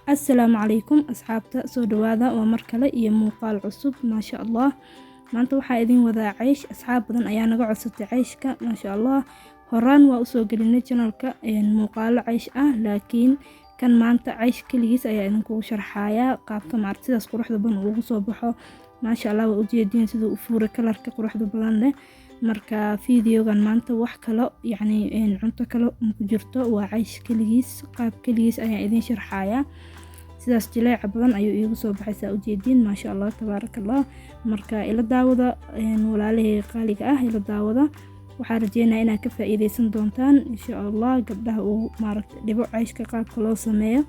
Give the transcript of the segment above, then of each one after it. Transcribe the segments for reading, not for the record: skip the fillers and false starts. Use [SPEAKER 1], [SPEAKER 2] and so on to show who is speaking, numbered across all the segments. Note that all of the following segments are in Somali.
[SPEAKER 1] Assalaamu calaykum asxaabta soo dhawaada waa mar kale iyo muuqaal cusub maasha Allah. Maanta waxaa idin wadaa ceysh. Asxaab badan ayaa naga codsatay ceyshka maasha Allah. Horaan waa usoo gelinay channelka muuqaalo ceysh ah, laakiin kan maanta ceysh kaligiis ayaa idinkugu sharxayaa qaabka sidaas quruxda badan ugu soo baxo. maasha Allah waa ujeedin siduu u fuuray kalarka quruxda badan leh. Marka fiidiyogan maanta wax kale cunto kale ku jirto waa ceysh kaligiis, qaab kaligiis ayaa idin sharxayaa. sidaas jileec badan ayuu iigu soo baxaysaa ujeedin maasha Allah tabaarakallah. Marka ila daawada walaalahey qaaliga ah, ila daawada waxaan rajeynayaa inaad ka faa'iideysan doontaan insha Allah. gabdhaha uu dhibo ceyshka qaabka loo sameeyo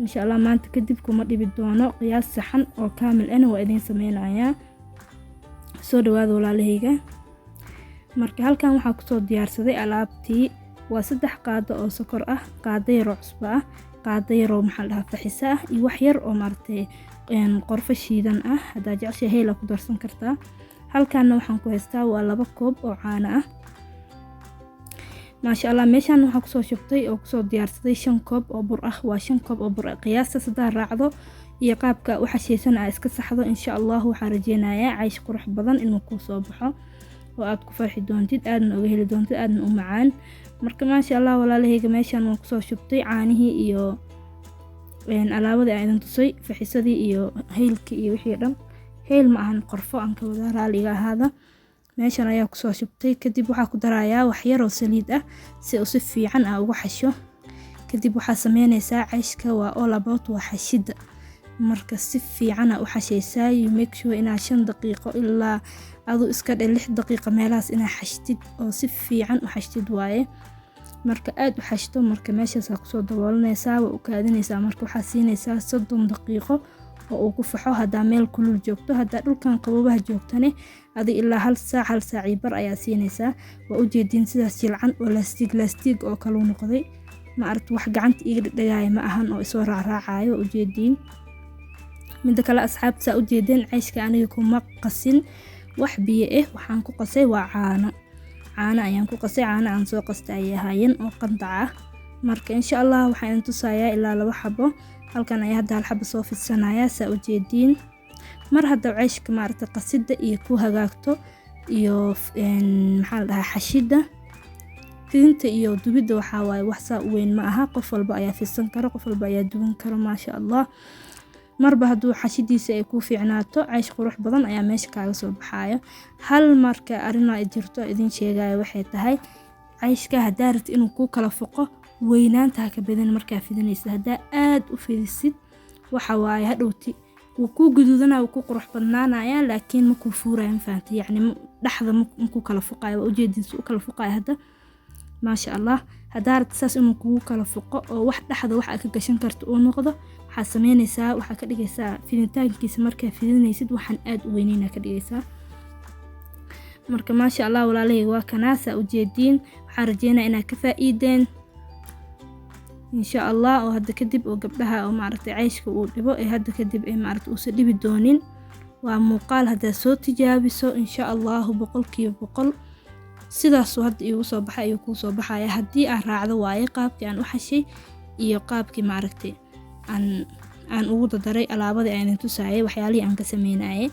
[SPEAKER 1] insha Allah maanta kadib kuma dhibi doono. qiyaas saxan oo kaamil ah waa idin sameynayaa. soo dhawaada walaalaheyga. marka halkan waxaa kusoo diyaarsaday alaabtii waa 3 qaado oo sokor ah, qaado yar oo cusbo ah, qaado yar oo faxisa ah iyo wax yar oo qorfo shiidan ah. hadaa jeceshahay heel ku darsan kartaa. halkaana waxaan ku haystaa waa 2 koob oo caano ah maasha Allah. meeshan waxaa kusoo shubtay oo kusoo diyaarsaday 5 koob oo bur ah. waa 5 koob oo bur ah. qiyaasta sadaa raacdo iyo qaabka waxa sheesan iska saxdo insha Allah. waxaan rajeynayaa ceysh qurux badan inuu ku soo baxo oo aad ku farxi doontid, aadna uga heli doontid, aadna u macaan. marka maasha Allah walaalaheyga meeshan waan kusoo shubtay caanihii iyo alaabadii aan idin tusay, faxisadii iyo heelkii iyo wixii dhan. heel ma ahan qorfo aan ka wada raaliga ahaada. meeshan ayaa kusoo shubtay. kadib waxaa ku darayaa wax yar oo saliid ah si uu si fiican ugu xasho. kadib waxaa sameynaysaa ceyshka waa all about waa xashida. marka si fiican u xashaysaa, you make sure inaad 5 daqiiqo ilaa adu iska 6 daqiiqo meelahaas inaad xashtid oo si fiican u xashtid waaye. marka aad u xashto marka meeshaas ku soo daboolanaysaa, waa u kaadinaysaa. marka waxaa siinaysaa 30 daqiiqo oo uu ku faxo. hadaa meel kulul joogto, hadaa dhulkan qabobaha joogtane adi ilaa 1 saac 1 saac iyo bar ayaa siinaysaa. waa u jeedin sidaas jilcan oo laastig oo kale u noqday. wax gacanta iga dhagaya ma ahan oo isoo raacraacayo u jeedin. midda kale asxaabta u jeedin ceyshka aniga kuma qasin wax biyo ah, waxaan ku qasay waa caano ayaan ku qasay. caano aan soo qastay ay ahaayeen oo qandac ah. marka insha Allah waxaan tusayaa ilaa 2 xabo. halkan ayaa hadda 1 xabo soo fidsanayaa saa u jeedin. mar hadda ceyshka qasida iyo ku hagaagto iyo xashida fidinta iyo dubida waxa waaye wax saa weyn ma aha. qof walba ayaa fidsan karo, qof walba ayaa duban karo maasha Allah. marba hadduu xashidiisa ay ku fiicnaato ceysh qurux badan ayaa meesha kaaga soo baxayo. hal marka arina ay jirto idin sheegayo waxay tahay ceyshka hadaa rabto inuu ku kala foqo weynaanta ka badan markaa fidinaysa. hadaa aad u fidisid waxa waaye hadhowti wuu ku guduudana wuu ku qurux badnaanaya, laakiin ma ku fuuraan faantay dhaxda ma ku kala foqayo. waa ujeedin suu kala foqayo hadda maasha Allah. hadaa rabto saas inuu ku kala foqo oo wax dhaxda wax ka gashan karto oo noqdo, waxaa sameynaysaa waxaa ka dhigaysaa fidintaankiisa markaa fidinaysid waxaan aad u weynina ka dhigaysaa. marka maasha Allah walaalahey waa kanaasa u jeedin. waxaan rajeynayaa inaad ka faa'iideen insha Allah. oo hadda kadib oo gabdhaha oo ceyshka uu dhibo ee hadda kadib ee uu sa dhibi doonin. waa muuqaal hadaa soo tijaabiso insha Allah 100% sidaas hadda iigu soo baxay ayuu ku soo baxaya haddii aad raacdo waaye qaabkii aan u xashay iyo qaabkii aan ugu dadaray alaabadii aan tusayay waxyaalihii aan ka sameynayay.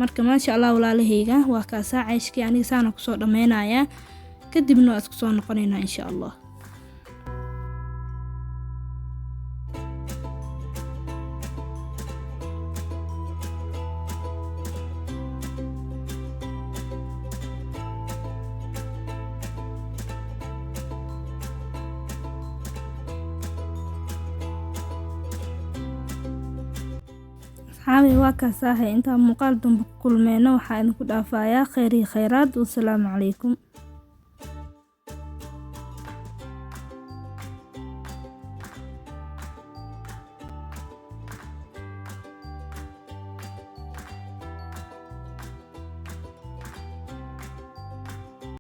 [SPEAKER 1] marka maasha Allah walaalaheyga waa kaasaa ceyshkii aniga saana ku soo dhameynayaa. kadibna waa isku soo noqonaynaa insha Allah. عامي واكاساهي انت مقال دنب كل مينو waxaa idinku dhaafayaa khayr iyo khayraad. wassalaamu calaykum.